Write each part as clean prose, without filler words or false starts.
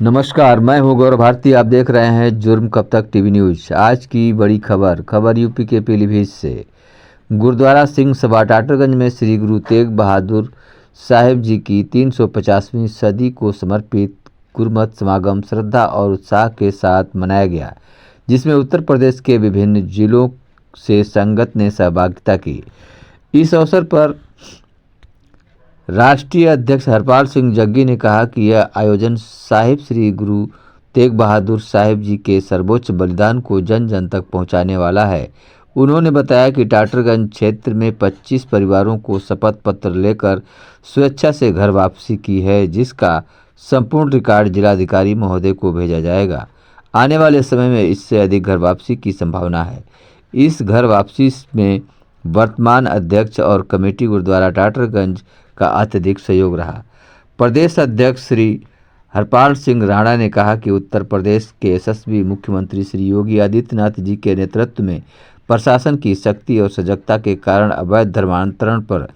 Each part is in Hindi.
नमस्कार, मैं हूं गौरव भारती। आप देख रहे हैं जुर्म कब तक टीवी न्यूज। आज की बड़ी खबर यूपी के पीलीभीत से। गुरुद्वारा सिंह सभा टाटरगंज में श्री गुरु तेग बहादुर साहिब जी की 350वीं सदी को समर्पित गुरुमत समागम श्रद्धा और उत्साह के साथ मनाया गया, जिसमें उत्तर प्रदेश के विभिन्न जिलों से संगत ने सहभागिता की। इस अवसर पर राष्ट्रीय अध्यक्ष हरपाल सिंह जग्गी ने कहा कि यह आयोजन साहिब श्री गुरु तेग बहादुर साहिब जी के सर्वोच्च बलिदान को जन जन तक पहुंचाने वाला है। उन्होंने बताया कि टाटरगंज क्षेत्र में 25 परिवारों को शपथ पत्र लेकर स्वेच्छा से घर वापसी की है, जिसका संपूर्ण रिकॉर्ड जिलाधिकारी महोदय को भेजा जाएगा। आने वाले समय में इससे अधिक घर वापसी की संभावना है। इस घर वापसी में वर्तमान अध्यक्ष और कमेटी गुरुद्वारा टाटरगंज का अत्यधिक सहयोग रहा। प्रदेश अध्यक्ष श्री हरपाल सिंह राणा ने कहा कि उत्तर प्रदेश के यशस्वी मुख्यमंत्री श्री योगी आदित्यनाथ जी के नेतृत्व में प्रशासन की शक्ति और सजगता के कारण अवैध धर्मांतरण पर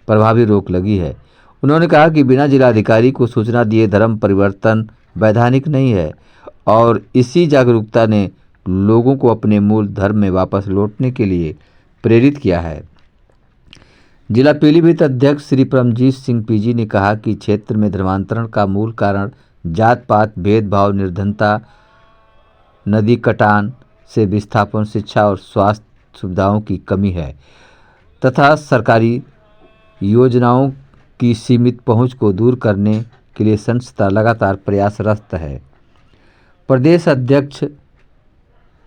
प्रभावी रोक लगी है। उन्होंने कहा कि बिना जिलाधिकारी को सूचना दिए धर्म परिवर्तन वैधानिक नहीं है और इसी जागरूकता ने लोगों को अपने मूल धर्म में वापस लौटने के लिए प्रेरित किया है। जिला पीलीभीत अध्यक्ष श्री परमजीत सिंह पीजी ने कहा कि क्षेत्र में धर्मांतरण का मूल कारण जात पात भेदभाव, निर्धनता, नदी कटान से विस्थापन, शिक्षा और स्वास्थ्य सुविधाओं की कमी है तथा सरकारी योजनाओं की सीमित पहुंच को दूर करने के लिए संस्था लगातार प्रयासरत है।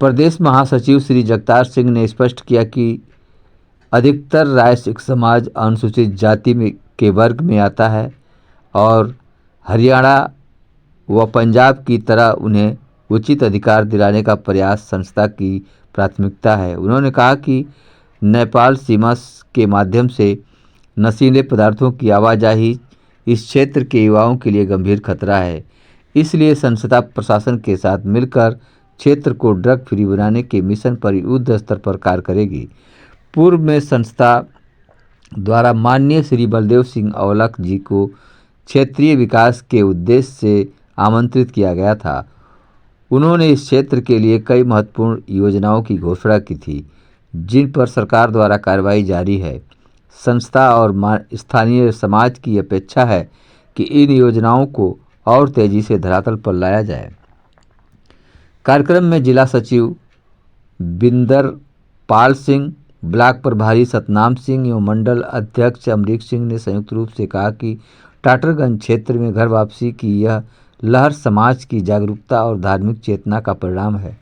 प्रदेश महासचिव श्री जगतार सिंह ने स्पष्ट किया कि अधिकतर राय सिख समाज अनुसूचित जाति के वर्ग में आता है और हरियाणा व पंजाब की तरह उन्हें उचित अधिकार दिलाने का प्रयास संस्था की प्राथमिकता है। उन्होंने कहा कि नेपाल सीमा के माध्यम से नशीले पदार्थों की आवाजाही इस क्षेत्र के युवाओं के लिए गंभीर खतरा है। इसलिए संस्था प्रशासन के साथ मिलकर क्षेत्र को ड्रग फ्री बनाने के मिशन पर युद्ध स्तर पर कार्य करेगी। पूर्व में संस्था द्वारा माननीय श्री बलदेव सिंह औलख जी को क्षेत्रीय विकास के उद्देश्य से आमंत्रित किया गया था। उन्होंने इस क्षेत्र के लिए कई महत्वपूर्ण योजनाओं की घोषणा की थी, जिन पर सरकार द्वारा कार्रवाई जारी है। संस्था और स्थानीय समाज की अपेक्षा है कि इन योजनाओं को और तेजी से धरातल पर लाया जाए। कार्यक्रम में जिला सचिव बिंदर पाल सिंह, ब्लॉक प्रभारी सतनाम सिंह एवं मंडल अध्यक्ष अमरीक सिंह ने संयुक्त रूप से कहा कि टाटरगंज क्षेत्र में घर वापसी की यह लहर समाज की जागरूकता और धार्मिक चेतना का परिणाम है।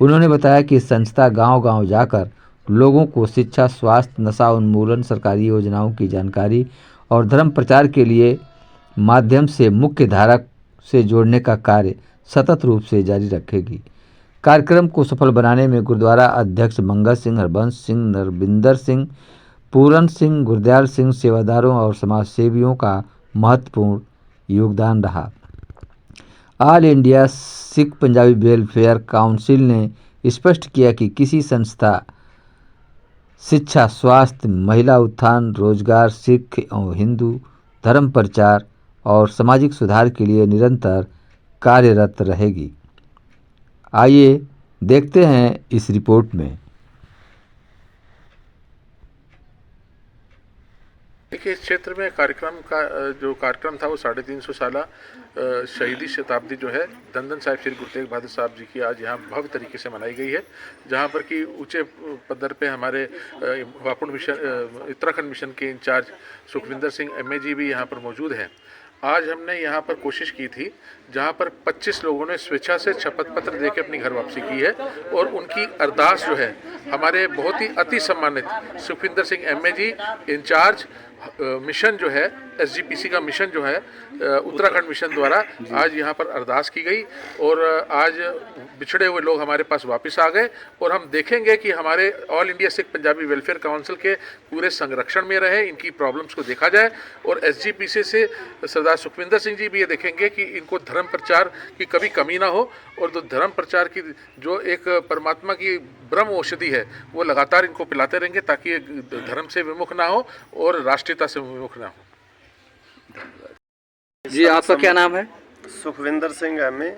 उन्होंने बताया कि संस्था गांव-गांव जाकर लोगों को शिक्षा, स्वास्थ्य, नशा उन्मूलन, सरकारी योजनाओं की जानकारी और धर्म प्रचार के लिए माध्यम से मुख्य धारा से जोड़ने का कार्य सतत रूप से जारी रखेगी। कार्यक्रम को सफल बनाने में गुरुद्वारा अध्यक्ष मंगल सिंह, हरबंस सिंह, नरविंदर सिंह, पूरन सिंह, गुरदयाल सिंह, सेवादारों और समाज सेवियों का महत्वपूर्ण योगदान रहा। All India Sikh Punjabi welfare council ने स्पष्ट किया कि किसी संस्था शिक्षा, स्वास्थ्य, महिला उत्थान, रोजगार, सिख और हिंदू धर्म प्रचार और सामाजिक सुधार के लिए निरंतर कार्यरत रहेगी। आइए देखते हैं इस रिपोर्ट में। देखिए, इस क्षेत्र में जो कार्यक्रम था वो 350 साला शहीदी शताब्दी जो है दंदन साहिब श्री गुरु तेग बहादुर साहब जी की आज यहाँ भव्य तरीके से मनाई गई है, जहाँ पर कि ऊंचे पदर पे हमारे वापुड़ मिशन उत्तराखंड मिशन के इंचार्ज सुखविंदर सिंह एमए जी भी यहाँ पर मौजूद हैं। आज हमने यहाँ पर कोशिश की थी, जहाँ पर 25 लोगों ने स्वेच्छा से शपथ पत्र देकर अपनी घर वापसी की है और उनकी अरदास जो है हमारे बहुत ही अति सम्मानित सुखविंदर सिंह एमए जी इंचार्ज मिशन जो है एसजीपीसी का मिशन जो है उत्तराखंड मिशन द्वारा आज यहाँ पर अरदास की गई और आज बिछड़े हुए लोग हमारे पास वापस आ गए और हम देखेंगे कि हमारे all India Sikh Punjabi welfare council के पूरे संरक्षण में रहे, इनकी प्रॉब्लम्स को देखा जाए और एसजीपीसी से सरदार सुखविंदर सिंह जी भी ये देखेंगे कि इनको धर्म प्रचार की कभी कमी ना हो और जो धर्म प्रचार की जो एक परमात्मा की ब्रह्म औषधि है वो लगातार इनको पिलाते रहेंगे ताकि ये धर्म से विमुख ना हो और राष्ट्रीयता से विमुख ना हो। जी, आपका क्या नाम है? Sukhwinder Singh MA,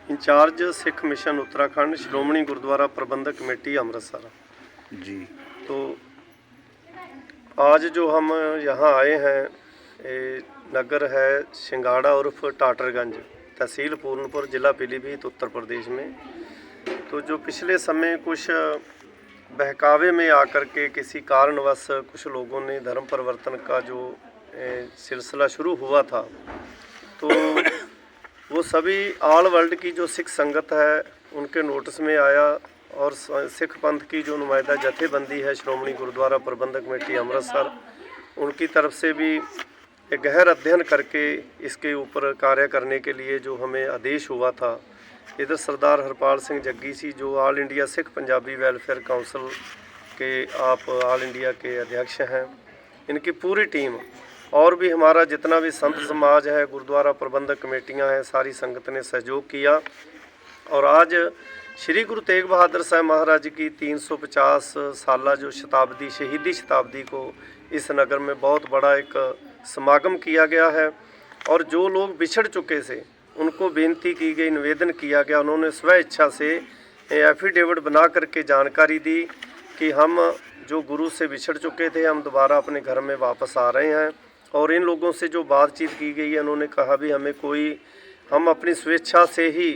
incharge Sikh mission Uttarakhand, Shiromani Gurdwara Prabandhak committee Amritsar जी। तो आज जो हम यहाँ आए हैं, ये नगर है सिंगाड़ा उर्फ टाटरगंज, तहसील पूर्णपुर, जिला पीलीभीत, उत्तर प्रदेश में। तो जो पिछले समय कुछ बहकावे में आकर के किसी कारणवश कुछ लोगों ने धर्म परिवर्तन का जो सिलसिला शुरू हुआ था, तो वो सभी ऑल वर्ल्ड की जो सिख संगत है उनके नोटिस में आया, और सिख पंथ की जो नुमाइंदा जथेबंदी है श्रोमणी गुरुद्वारा प्रबंधक कमेटी अमृतसर, उनकी तरफ से भी एक गहर अध्ययन करके इसके ऊपर कार्य करने के लिए जो हमें आदेश हुआ था। इधर सरदार हरपाल सिंह जग्गी जी जो all India Sikh Punjabi welfare council के आप ऑल इंडिया के अध्यक्ष हैं, इनकी पूरी टीम और भी हमारा जितना भी संत समाज है, गुरुद्वारा प्रबंधक कमेटियां हैं, सारी संगत ने सहयोग किया। और आज श्री गुरु तेग बहादुर साहब महाराज की 350 साला जो शताब्दी, शहीदी शताब्दी को इस नगर में बहुत बड़ा एक समागम किया गया है। और जो लोग बिछड़ चुके थे उनको बेनती की गई, निवेदन किया गया, उन्होंने स्व इच्छा से एफिडेविट बना करके जानकारी दी कि हम जो गुरु से बिछड़ चुके थे, हम दोबारा अपने घर में वापस आ रहे हैं। और इन लोगों से जो बातचीत की गई है, उन्होंने कहा भी हम अपनी स्वेच्छा से ही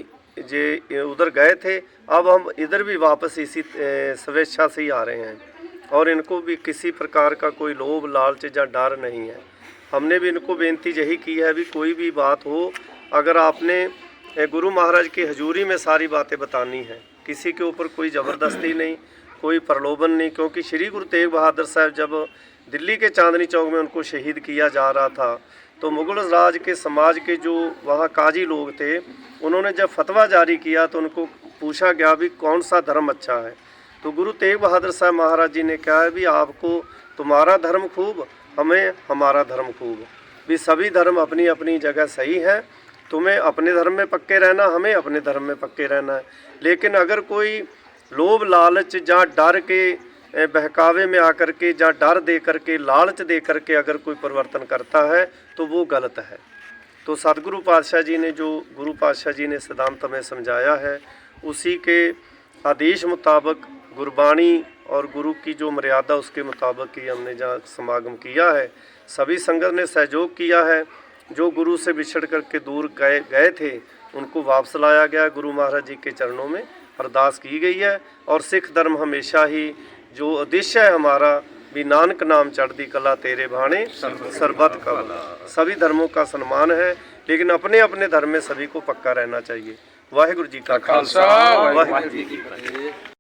जे उधर गए थे, अब हम इधर भी वापस इसी स्वेच्छा से ही आ रहे हैं, और इनको भी किसी प्रकार का कोई लोभ लालच या डर नहीं है। हमने भी इनको बेनती यही की है भी कोई भी बात हो, अगर आपने गुरु महाराज की हजूरी में सारी बातें बतानी है, किसी के ऊपर कोई ज़बरदस्ती नहीं, कोई प्रलोभन नहीं। क्योंकि श्री गुरु तेग बहादुर साहब जब दिल्ली के चांदनी चौक में उनको शहीद किया जा रहा था, तो मुगल राज के समाज के जो वहाँ काजी लोग थे, उन्होंने जब फतवा जारी किया तो उनको पूछा गया भी कौन सा धर्म अच्छा है। तो गुरु तेग बहादुर साहब महाराज जी ने कहा है भी आपको तुम्हारा धर्म खूब, हमें हमारा धर्म खूब, भी सभी धर्म अपनी अपनी जगह सही है, तुम्हें अपने धर्म में पक्के रहना, हमें अपने धर्म में पक्के रहना है। लेकिन अगर कोई लोभ लालच या डर के बहकावे में आकर के या डर दे करके, लालच दे करके अगर कोई परिवर्तन करता है तो वो गलत है। तो सतगुरु पातशाह जी ने जो गुरु पातशाह जी ने सिद्धांत में समझाया है, उसी के आदेश मुताबिक गुरबाणी और गुरु की जो मर्यादा उसके मुताबिक ही हमने जहाँ समागम किया है। सभी संगत ने सहयोग किया है। जो गुरु से बिछड़ करके दूर गए थे उनको वापस लाया गया, गुरु महाराज जी के चरणों में अरदास की गई है। और सिख धर्म हमेशा ही जो उद्देश्य है हमारा भी नानक नाम चढ़ती कला तेरे भाने सरबत का, सभी धर्मों का सम्मान है, लेकिन अपने अपने धर्म में सभी को पक्का रहना चाहिए। वाहिगुरु जी का खालसा, वाहिगुरु जी की फतेह।